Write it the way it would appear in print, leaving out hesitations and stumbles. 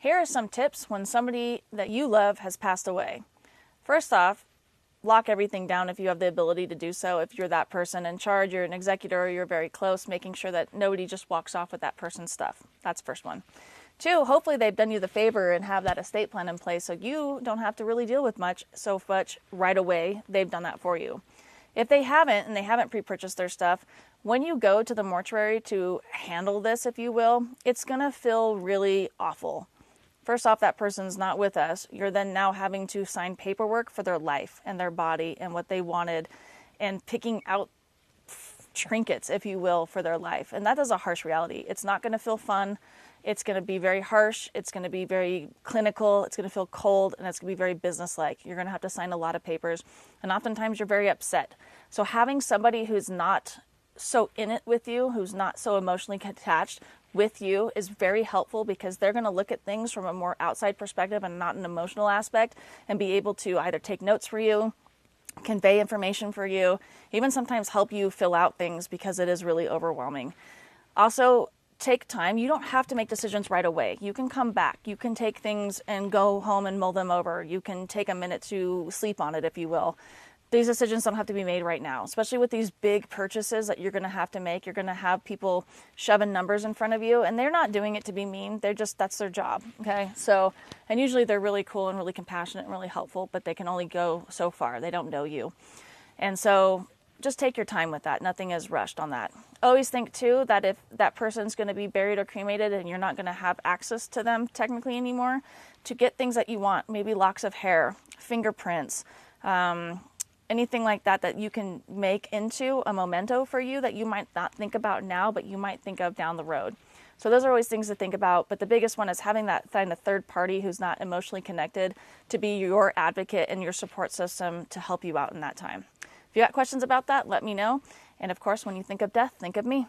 Here are some tips when somebody that you love has passed away. First off, lock everything down if you have the ability to do so. If you're that person in charge, you're an executor, or you're very close, making sure that nobody just walks off with that person's stuff. That's the first one. Two, hopefully they've done you the favor and have that estate plan in place so you don't have to really deal with much right away. They've done that for you. If they haven't, and they haven't pre-purchased their stuff, when you go to the mortuary to handle this, if you will, it's going to feel really awful. First off, that person's not with us. You're then now having to sign paperwork for their life and their body and what they wanted, and picking out trinkets, if you will, for their life. And that is a harsh reality. It's not going to feel fun. It's going to be very harsh. It's going to be very clinical. It's going to feel cold, and it's going to be very businesslike. You're going to have to sign a lot of papers, and oftentimes you're very upset. So having somebody who's not so in it with you, who's not so emotionally attached with you, is very helpful, because they're going to look at things from a more outside perspective and not an emotional aspect, and be able to either take notes for you, convey information for you, even sometimes help you fill out things, because it is really overwhelming. Also, take time. You don't have to make decisions right away. You can come back. You can take things and go home and mull them over. You can take a minute to sleep on it, if you will. These decisions don't have to be made right now, especially with these big purchases that you're going to have to make. You're going to have people shoving numbers in front of you, and they're not doing it to be mean. That's their job. Okay. So, and usually they're really cool and really compassionate and really helpful, but they can only go so far. They don't know you. And so just take your time with that. Nothing is rushed on that. Always think too that if that person's going to be buried or cremated and you're not going to have access to them technically anymore, to get things that you want, maybe locks of hair, fingerprints, anything like that, that you can make into a memento for you that you might not think about now, but you might think of down the road. So those are always things to think about. But the biggest one is having that find a third party who's not emotionally connected to be your advocate and your support system to help you out in that time. If you got questions about that, let me know. And of course, when you think of death, think of me.